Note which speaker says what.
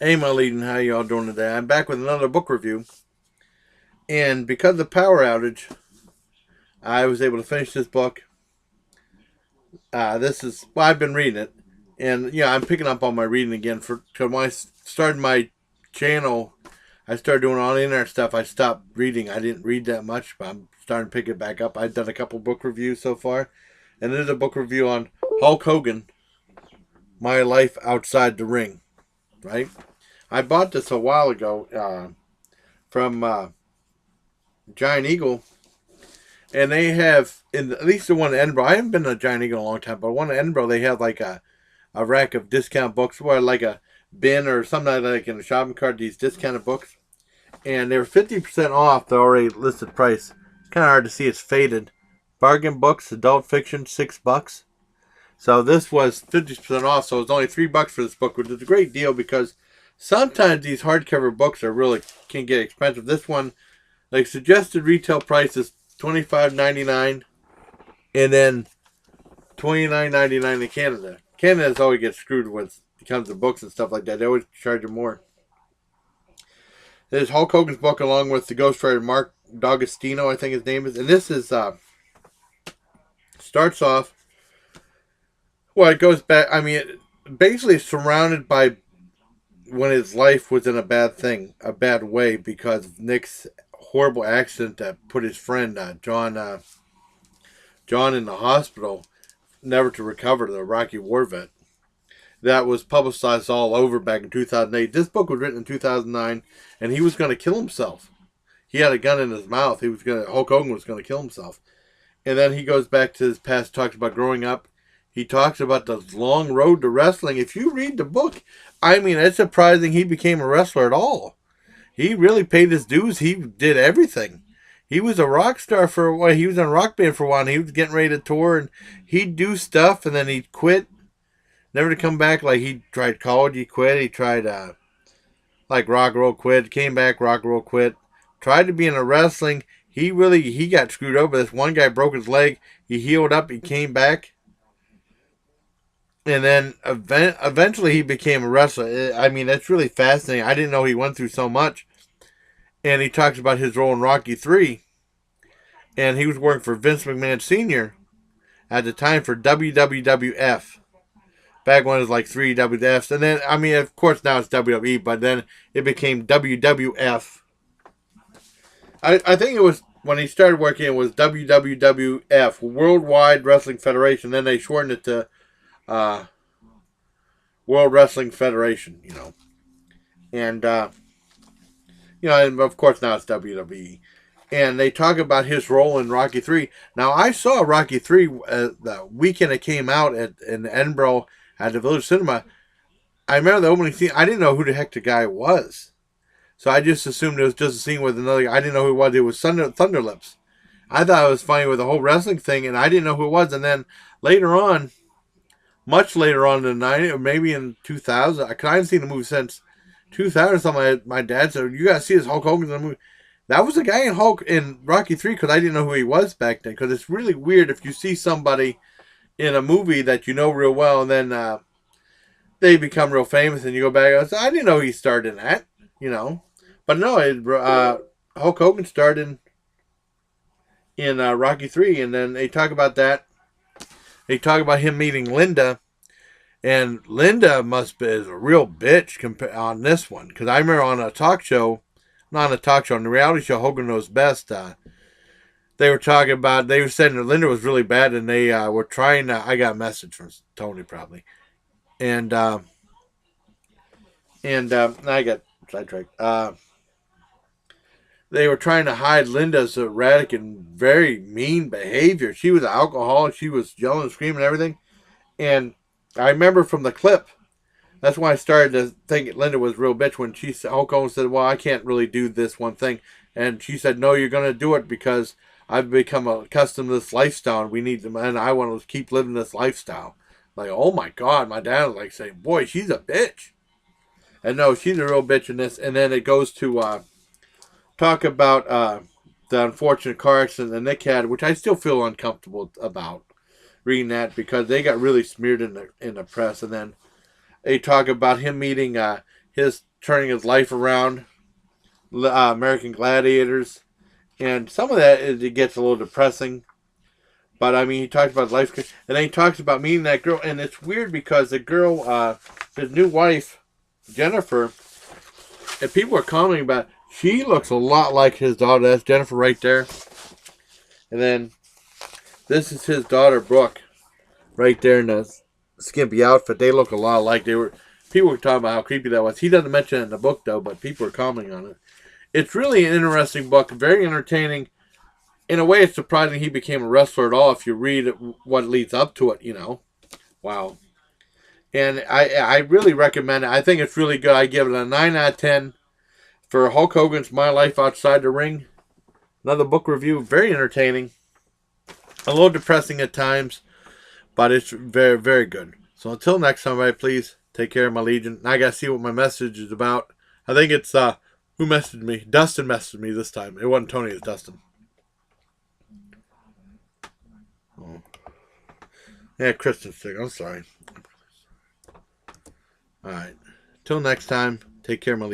Speaker 1: Hey, my leading, how y'all doing today? I'm back with another book review, and because of the power outage, I was able to finish this book. I've been reading it, and I'm picking up on my reading again. Cause when I started my channel, I started doing all the internet stuff. I stopped reading. I didn't read that much, but I'm starting to pick it back up. I've done a couple book reviews so far, and there's a book review on Hulk Hogan, My Life Outside the Ring. Right? I bought this a while ago from Giant Eagle. And they have, in at least the one in Edinburgh. I haven't been to Giant Eagle in a long time, but one in Edinburgh, they have like a rack of discount books, where like a bin or something like in a shopping cart. These discounted books, and they were 50% off the already listed price. It's kind of hard to see; it's faded. Bargain books, adult fiction, $6. So this was 50% off. So it's only $3 for this book, which is a great deal because sometimes these hardcover books are really can get expensive. This one, like suggested retail price is $25.99, and then $29.99 in Canada. Canada's always gets screwed when it comes to books and stuff like that. They always charge you more. There's Hulk Hogan's book along with the ghostwriter Mark D'Agostino, I think his name is, and this is starts off. Well, it goes back. I mean, basically surrounded by when his life was in a bad way because of Nick's horrible accident that put his friend John in the hospital, never to recover, the Rocky War vet. That was publicized all over back in 2008. This book was written in 2009, and he was going to kill himself. He had a gun in his mouth. Hulk Hogan was going to kill himself. And then he goes back to his past, talks about growing up. He talks about the long road to wrestling. If you read the book, I mean, it's surprising he became a wrestler at all. He really paid his dues. He did everything. He was a rock star for a while. He was in a rock band for a while. And he was getting ready to tour, and he'd do stuff, and then he'd quit, never to come back. Like he tried college, he quit. He tried like rock and roll, quit. Came back, rock and roll, quit. Tried to be in a wrestling. He got screwed over. This one guy broke his leg. He healed up. He came back, and then eventually he became a wrestler. I mean, that's really fascinating. I didn't know he went through so much. And he talks about his role in Rocky 3. And he was working for Vince McMahon Sr. at the time for WWF. Back when it was like 3 WWFs. And then, I mean, of course now it's WWE, but then it became WWF. I think it was, when he started working, it was WWF, Worldwide Wrestling Federation. Then they shortened it to uh, World Wrestling Federation, And, and of course now it's WWE. And they talk about his role in Rocky 3. Now, I saw Rocky 3 the weekend it came out in Edinburgh at the Village Cinema. I remember the opening scene. I didn't know who the heck the guy was. So I just assumed it was just a scene with another guy. I didn't know who it was. It was Thunderlips. I thought it was funny with the whole wrestling thing, and I didn't know who it was. And then later on, much later on in the night, or maybe in 2000, I haven't seen the movie since 2000 or something. My dad said, "You got to see this Hulk Hogan in the movie." That was the guy in Rocky 3, because I didn't know who he was back then. Because it's really weird if you see somebody in a movie that you know real well, and then they become real famous, and you go back and go, I didn't know he starred in that. But no, Hulk Hogan starred in Rocky 3, and then they talk about that. They talk about him meeting Linda, and Linda must be is a real bitch on this one. Because I remember on a talk show, not on a talk show, on the reality show Hogan Knows Best, they were saying that Linda was really bad, and they were trying to, I got a message from Tony probably, and I got sidetracked. They were trying to hide Linda's erratic and very mean behavior. She was an alcoholic. She was yelling and screaming and everything. And I remember from the clip, that's why I started to think Linda was a real bitch when Hulk Hogan said, well, I can't really do this one thing. And she said, no, you're going to do it because I've become accustomed to this lifestyle, and and I want to keep living this lifestyle. Like, oh my God, my dad was like saying, boy, she's a bitch. And no, she's a real bitch in this. And then it goes to talk about the unfortunate car accident that Nick had, which I still feel uncomfortable about reading that because they got really smeared in the press. And then they talk about him meeting his turning his life around, American Gladiators, and some of that it gets a little depressing. But I mean, he talks about life, and then he talks about meeting that girl, and it's weird because the girl, his new wife, Jennifer, and people are commenting about, she looks a lot like his daughter. That's Jennifer right there, and then this is his daughter Brooke, right there in the skimpy outfit. They look a lot alike. People were talking about how creepy that was. He doesn't mention it in the book though, but people are commenting on it. It's really an interesting book, very entertaining. In a way, it's surprising he became a wrestler at all if you read what leads up to it, you know. Wow. And I really recommend it. I think it's really good. I give it a 9 out of 10 for Hulk Hogan's My Life Outside the Ring. Another book review, very entertaining. A little depressing at times, but it's very, very good. So until next time, everybody, please take care of my Legion. Now I got to see what my message is about. I think it's, who messaged me? Dustin messaged me this time. It wasn't Tony, it was Dustin. Oh. Yeah, Kristen's sick. I'm sorry. All right. Till next time, take care, my